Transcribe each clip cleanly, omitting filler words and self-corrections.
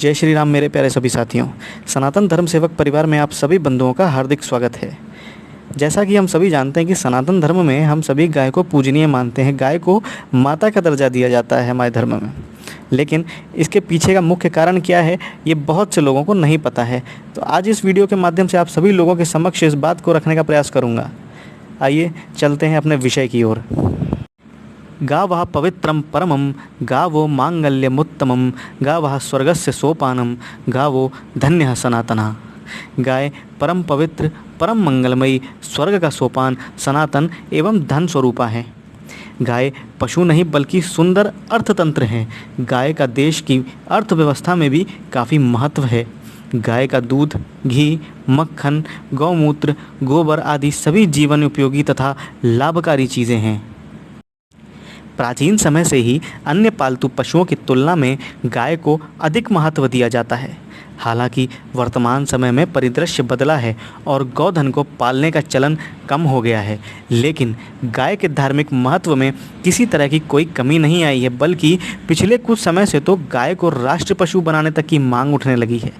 जय श्री राम मेरे प्यारे सभी साथियों। सनातन धर्म सेवक परिवार में आप सभी बंधुओं का हार्दिक स्वागत है। जैसा कि हम सभी जानते हैं कि सनातन धर्म में हम सभी गाय को पूजनीय मानते हैं। गाय को माता का दर्जा दिया जाता है हमारे धर्म में। लेकिन इसके पीछे का मुख्य कारण क्या है, ये बहुत से लोगों को नहीं पता है। तो आज इस वीडियो के माध्यम से आप सभी लोगों के समक्ष इस बात को रखने का प्रयास करूँगा। आइए चलते हैं अपने विषय की ओर। गावः पवित्रं परमं गावो मांगल्यमुत्तमं गावः स्वर्गस्य सोपानम गावो धन्यः सनातनः। गाय परम पवित्र, परम मंगलमयी, स्वर्ग का सोपान, सनातन एवं धन स्वरूपा है। गाय पशु नहीं बल्कि सुंदर अर्थतंत्र है। गाय का देश की अर्थव्यवस्था में भी काफ़ी महत्व है। गाय का दूध, घी, मक्खन, गौमूत्र, गोबर आदि सभी जीवन उपयोगी तथा लाभकारी चीज़ें हैं। प्राचीन समय से ही अन्य पालतू पशुओं की तुलना में गाय को अधिक महत्व दिया जाता है। हालांकि वर्तमान समय में परिदृश्य बदला है और गौधन को पालने का चलन कम हो गया है, लेकिन गाय के धार्मिक महत्व में किसी तरह की कोई कमी नहीं आई है, बल्कि पिछले कुछ समय से तो गाय को राष्ट्र पशु बनाने तक की मांग उठने लगी है।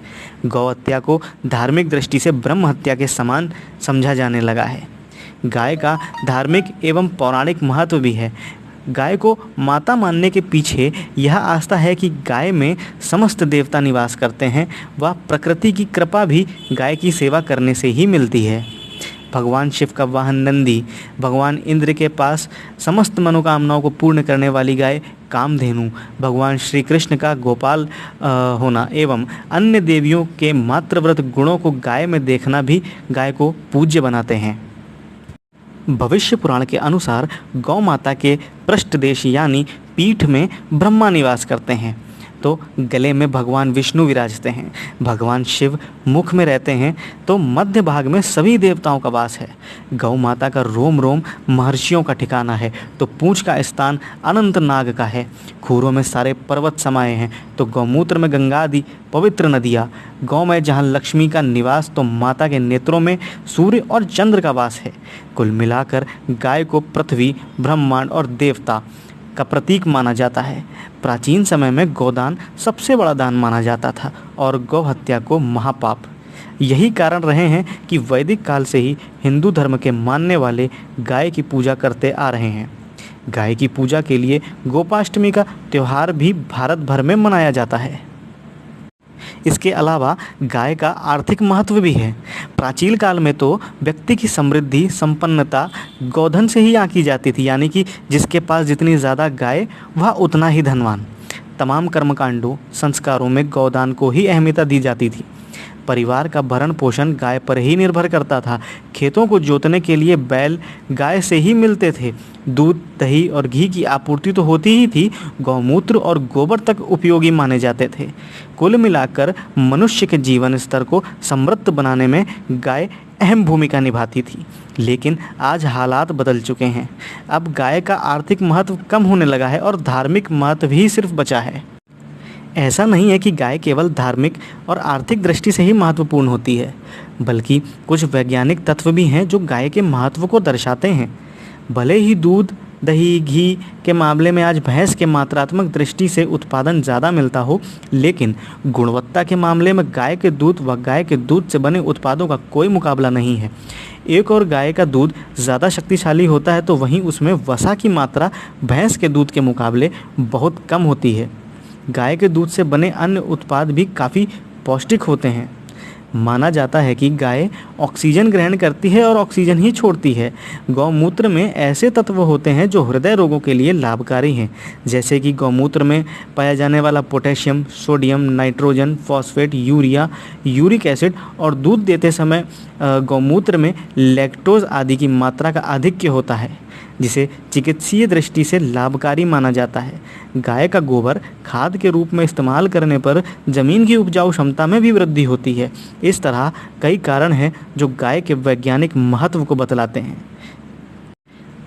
गौ हत्या को धार्मिक दृष्टि से ब्रह्म हत्या के समान समझा जाने लगा है। गाय का धार्मिक एवं पौराणिक महत्व भी है। गाय को माता मानने के पीछे यह आस्था है कि गाय में समस्त देवता निवास करते हैं। वह प्रकृति की कृपा भी गाय की सेवा करने से ही मिलती है। भगवान शिव का वाहन नंदी, भगवान इंद्र के पास समस्त मनोकामनाओं को पूर्ण करने वाली गाय कामधेनु, भगवान श्री कृष्ण का गोपाल होना एवं अन्य देवियों के मातृव्रत गुणों को गाय में देखना भी गाय को पूज्य बनाते हैं। भविष्य पुराण के अनुसार गौ माता के पृष्ठदेश यानी पीठ में ब्रह्मा निवास करते हैं, तो गले में भगवान विष्णु विराजते हैं। भगवान शिव मुख में रहते हैं, तो मध्य भाग में सभी देवताओं का वास है। गौ माता का रोम रोम महर्षियों का ठिकाना है, तो पूंछ का स्थान अनंत नाग का है। खूरों में सारे पर्वत समाये हैं, तो गौमूत्र में गंगा आदि पवित्र नदियाँ। गौ में जहाँ लक्ष्मी का निवास, तो माता के नेत्रों में सूर्य और चंद्र का वास है। कुल मिलाकर गाय को पृथ्वी, ब्रह्मांड और देवता का प्रतीक माना जाता है। प्राचीन समय में गोदान सबसे बड़ा दान माना जाता था और गौ हत्या को महापाप। यही कारण रहे हैं कि वैदिक काल से ही हिंदू धर्म के मानने वाले गाय की पूजा करते आ रहे हैं। गाय की पूजा के लिए गोपाष्टमी का त्यौहार भी भारत भर में मनाया जाता है। इसके अलावा गाय का आर्थिक महत्व भी है। प्राचीन काल में तो व्यक्ति की समृद्धि, संपन्नता गोधन से ही आंकी जाती थी, यानी कि जिसके पास जितनी ज़्यादा गाय वह उतना ही धनवान। तमाम कर्मकांडों, संस्कारों में गौदान को ही अहमियता दी जाती थी। परिवार का भरण पोषण गाय पर ही निर्भर करता था। खेतों को जोतने के लिए बैल गाय से ही मिलते थे। दूध, दही और घी की आपूर्ति तो होती ही थी, गौमूत्र और गोबर तक उपयोगी माने जाते थे। कुल मिलाकर मनुष्य के जीवन स्तर को समृद्ध बनाने में गाय अहम भूमिका निभाती थी। लेकिन आज हालात बदल चुके हैं। अब गाय का आर्थिक महत्व कम होने लगा है और धार्मिक महत्व ही सिर्फ बचा है। ऐसा नहीं है कि गाय केवल धार्मिक और आर्थिक दृष्टि से ही महत्वपूर्ण होती है, बल्कि कुछ वैज्ञानिक तत्व भी हैं जो गाय के महत्व को दर्शाते हैं। भले ही दूध, दही, घी के मामले में आज भैंस के मात्रात्मक दृष्टि से उत्पादन ज़्यादा मिलता हो, लेकिन गुणवत्ता के मामले में गाय के दूध व गाय के दूध से बने उत्पादों का कोई मुकाबला नहीं है। एक और गाय का दूध ज़्यादा शक्तिशाली होता है, तो वहीं उसमें वसा की मात्रा भैंस के दूध के मुकाबले बहुत कम होती है। गाय के दूध से बने अन्य उत्पाद भी काफ़ी पौष्टिक होते हैं। माना जाता है कि गाय ऑक्सीजन ग्रहण करती है और ऑक्सीजन ही छोड़ती है। गौमूत्र में ऐसे तत्व होते हैं जो हृदय रोगों के लिए लाभकारी हैं, जैसे कि गौमूत्र में पाया जाने वाला potassium, sodium, nitrogen, phosphate, urea, uric acid और दूध देते समय गौमूत्र में लैक्टोज आदि की मात्रा का आधिक्य होता है, जिसे चिकित्सीय दृष्टि से लाभकारी माना जाता है। गाय का गोबर खाद के रूप में इस्तेमाल करने पर जमीन की उपजाऊ क्षमता में भी वृद्धि होती है। इस तरह कई कारण हैं जो गाय के वैज्ञानिक महत्व को बतलाते हैं।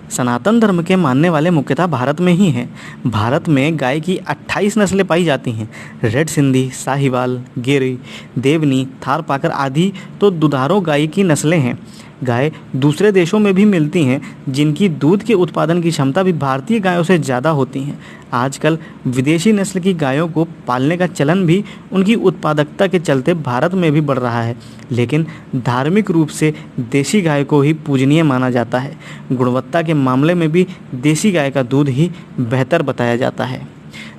सनातन धर्म के मानने वाले मुख्यतः भारत में ही हैं। भारत में गाय की 28 नस्लें पाई जाती हैं। रेड सिंधी, साहिवाल, गिर, देवनी, थारपाकर आदि तो दुधारू गाय की नस्लें हैं। गाय दूसरे देशों में भी मिलती हैं जिनकी दूध के उत्पादन की क्षमता भी भारतीय गायों से ज़्यादा होती हैं। आजकल विदेशी नस्ल की गायों को पालने का चलन भी उनकी उत्पादकता के चलते भारत में भी बढ़ रहा है, लेकिन धार्मिक रूप से देसी गाय को ही पूजनीय माना जाता है। गुणवत्ता के मामले में भी देसी गाय का दूध ही बेहतर बताया जाता है।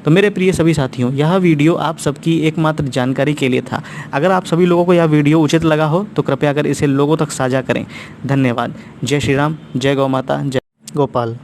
तो मेरे प्रिय सभी साथियों, यह वीडियो आप सबकी एकमात्र जानकारी के लिए था। अगर आप सभी लोगों को यह वीडियो उचित लगा हो तो कृपया कर इसे लोगों तक साझा करें। धन्यवाद। जय श्री राम, जय गौ माता, जय गोपाल।